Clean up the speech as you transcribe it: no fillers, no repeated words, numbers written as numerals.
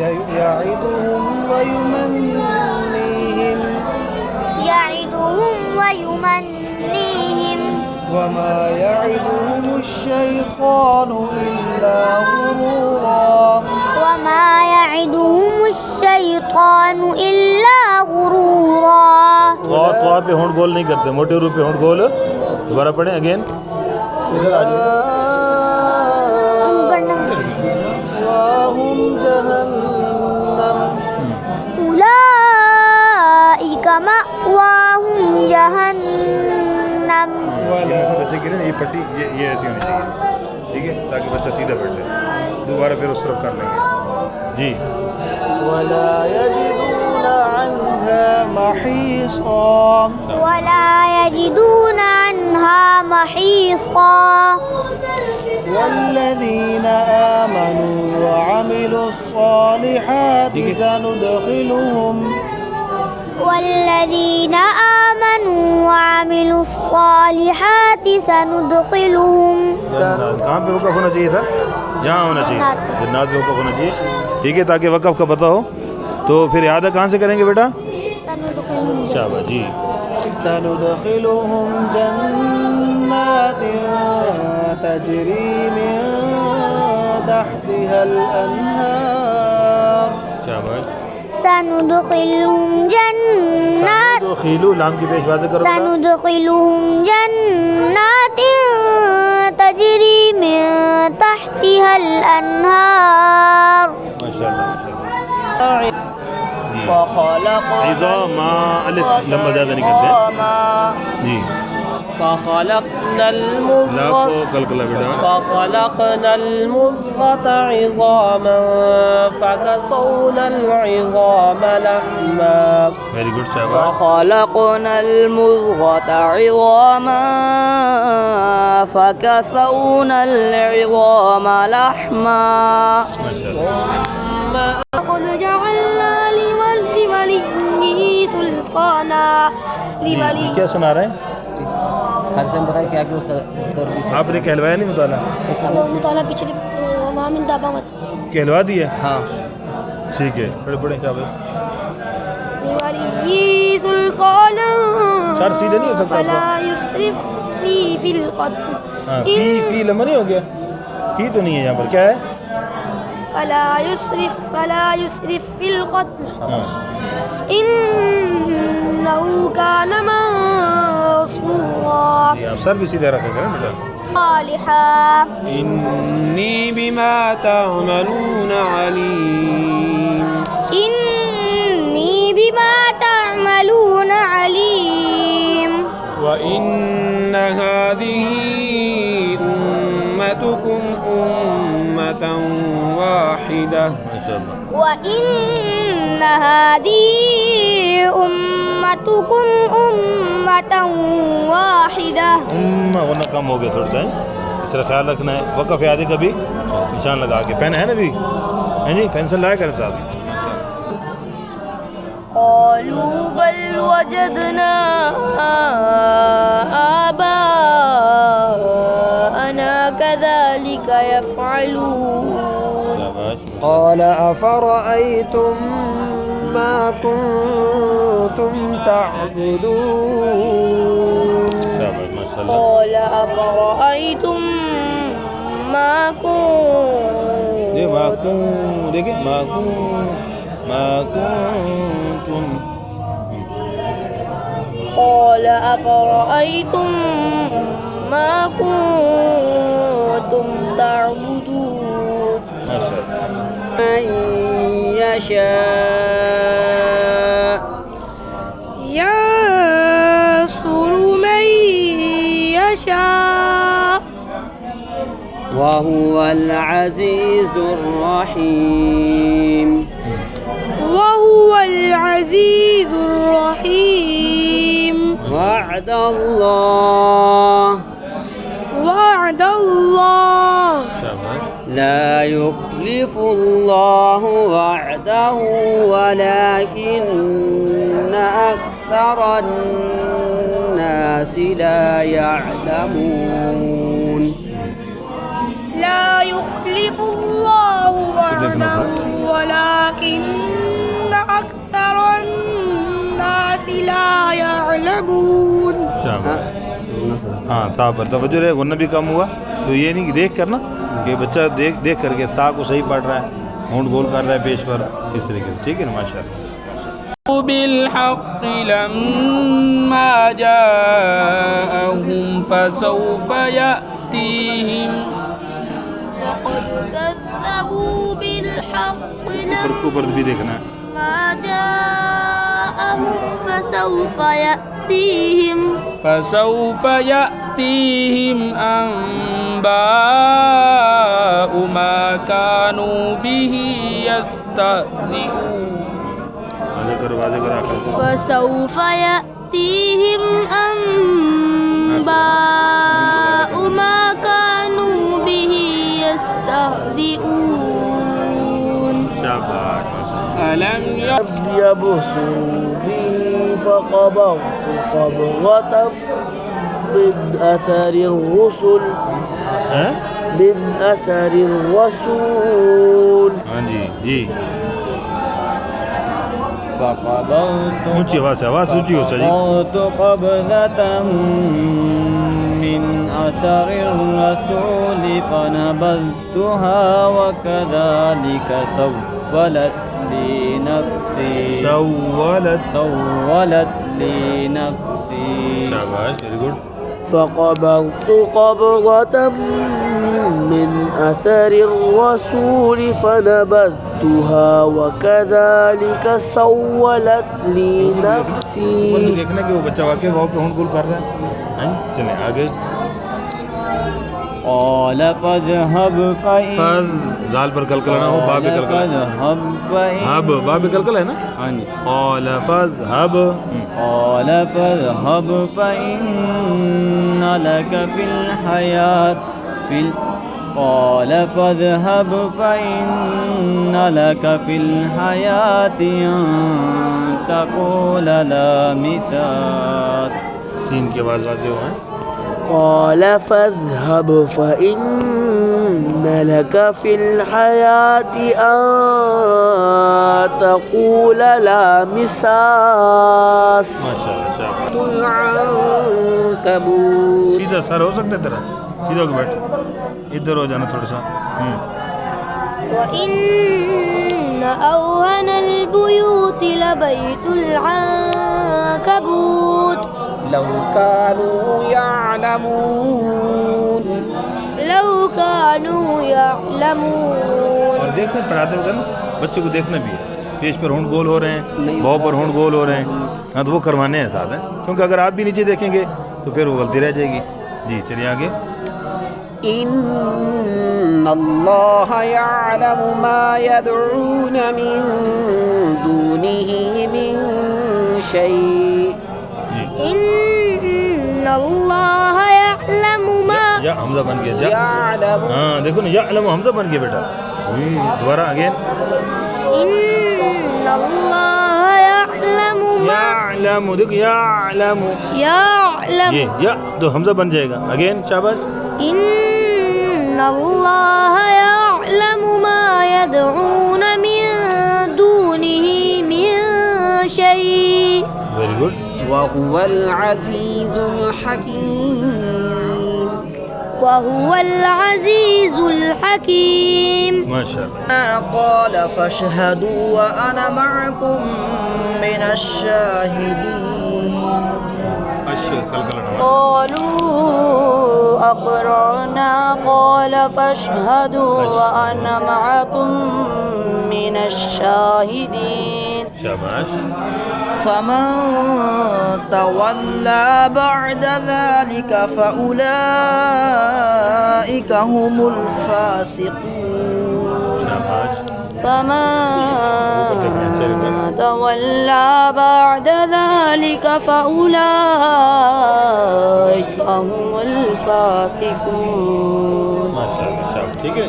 याइदुहुम व युमन्नीहिम वमा याइदुहुमुश-शैतानु इल्ला गुरूरा। तो पे होंठ गोल नहीं करते, मोटे रूप पे होंठ गोल। दोबारा पढ़ें अगेन। वाहुम जहन्नम उलाइका मअवाहुम जहन्नम। बच्चे की ना ये पट्टी ये ऐसी होनी चाहिए, ठीक है, ताकि बच्चा सीधा बैठ जाए। दोबारा फिर उस तरफ कर लेंगे जी। वला यजिदून अन्हा महीसा वल्लज़ीना आमनू व अमिलुस्सालिहाति सनुदखिलुहुम कहाँ पे वक़्फ़ होना चाहिए था? जहाँ होना चाहिए, जन्नत पे वक़्फ़ होना चाहिए, ठीक है, ताकि वक़्फ़ का पता हो। तो फिर याद कहाँ से करेंगे बेटा? शाबाश जी। सनुदखिलुहुम जन्नातिन तजरी मिन तहतिहल अन्हार। शाबाश। सनुदखिलुहुम जन्नात खिलू लाम की पेशवाज़ी करो। सनुदखिलुहुम जन्नातिन तजरी मिन तहतिहल अन्हार। माशाअल्लाह माशाअल्लाह। इज़ामा अलिफ लंबा ज़्यादा नहीं करते जी। फखलक़नल मुज़ग़ता इज़ामन फकसौनल इज़ाम लहमा। वेरी गुड शाबाश। फखलक़नल मुज़ग़ता इज़ामन फकसौनल इज़ाम लहमा। क़द जअलना लिवलिय्यिही सुल्ताना। क्या सुना रहे हैं? हर से बताए क्या कि उसका आपने कहलवाया नहीं मुताला? मुताला पिछले मामिन दाबा मत कहलवा दिया? हाँ ठीक है, बड़े बड़े क्या भाई लिवलिय्यिही सुल्ताना सर सीधे नहीं हो सकता फला युस्रिफ फिल क़त्ल। हाँ, फी लम्बा नहीं हो गया? फी तो नहीं है यहाँ पर, क्या है? फला युस्रिफ फिल क़त्ल हाँ। इन्नहु कान मंसूरा। आप सर भी सीधा रखेंगे ना बेटा। सालिहा इन्नी बिमा तअमलून अलीम। इन्नी बिमा तअमलून अलीम। व इन्न हादिही उम्मतुकुम उम्मतन वाहिदा। माशाअल्लाह। व इन्न हादिही उम्मतुकुम उम्मतन वाहिदा। वरना कम हो गया थोड़ा सा, इसका ख्याल रखना है। वक़्फ़ याद है कभी निशान लगा के। पेन है ना भी, है नहीं? पेंसिल लाया करें साथ। क़ालू बल वजदना आबाअना कज़ालिका यफ़अलून। क़ाल अफ़रअय्तुम मा कुन्तुम तअबुदून। क़ाल अफ़रअय्तुम मा कुन्तुम देखिए मा कुन्तुम। क़ाल अफ़रअय्तुम मा कुन्तुम तअबुदून। मन यशाअ यंसुरु मन यशाअ वहुवल अज़ीज़ुर रहीम। वहुवल अज़ीज़ुर रहीम। वअदल्लाह ला युख़्लिफ़ुल्लाहु वअदहु वलाकिन्न अक्सरन नासि ला यअलमून। ला युख़्लिफ़ुल्लाहु वअदहु वलाकिन्न أكثر الناس لا يعلمون। शाबाश। हाँ ता पर तवज्जो रहे, गुन्ना भी कम हुआ। तो ये नहीं कि देख कर ना कि बच्चा देख करके ता को सही पढ़ रहा है, होंठ गोल कर रहा है पेश पर, इस तरीके से, ठीक है ना, माशाल्लाह। بالحق لما جاءهم فسوف يأتيهم فقد كذبوا بالحق ऊपर भी देखना है। لما جاءهم فسوف يأتيهم أنباء ما كانوا به يستهزئون فسوف يأتيهم أنباء ما كانوا به يستهزئون शाबाश। ألم يبصروا به فقبضت قبضة من أثر الرسل हैं? من أثر الرسول हाँ जी فقبضت ऊंची आवाज से, आवाज ऊंची हो सही। قبضة من أثر الرسول فنبذتها وكذلك سولت لي نفسي शाबाश, वेरी गुड। فقبضت قبضة من أثر الرسول فنبذتها وكذلك سولت لي نفسي। देखना कि वो बच्चा वाकई वाव पे होंठ गोल कर रहा है। हैं? चलें आगे। قال فاذهب فإن दाल पर कलकल ना हो, बा पे कलकल है। فاذهب فإن हब, बा पे कलकल है ना। قال فاذهب فإن لك في الحياة قال فاذهب فإن لك في الحياة أن تقول لا مساس। सीन के बाद वाजे हो हैं। قال فاذهب فإن لك في الحياة أن تقول لا مساس माशाल्लाह, शाबाश। العنكبوت। सीधा सर हो सकता है तेरा, सीधा होकर बैठ, इधर हो जाना थोड़ा सा। وإن أوهن البيوت لبيت العنكبوت لو كانوا يعلمون और देखना पढ़ाते वक्त ना बच्चे को देखना भी है, पेज पर होंठ गोल हो रहे हैं, भाव पर होंठ गोल हो रहे हैं, हाँ तो वो करवाने हैं साथ हैं, क्योंकि अगर आप भी नीचे देखेंगे तो फिर वो गलती रह जाएगी। जी चलिए आगे। إن الله يعلم ما يدعون من دونه من شيء إن الله يعلم ما या हमजा बन गया, जा يعلم हाँ देखो ना, या अलम हमजा बन गया बेटा। दोबारा अगेन। إن الله يعلم ما यालम, देखो यालम, يعلم ये या तो हमजा बन जाएगा। अगेन शाबाश। إن الله يعلم ما يدعون من دونه من شيء वेरी गुड। وهو العزيز الحكيم وهو العزيز الحكيم माशाल्लाह। قال فاشهدوا وأنا معكم من الشاهدين قالوا أقررنا قال فاشهدوا وأنا معكم من الشاهدين शाबाश। فمن تولى بعد ذلك فأولئك هم الفاسقون शाबाश। فمن تولى بعد ذلك فأولئك هم الفاسقون माशाल्लाह, शाबाश, ठीक है।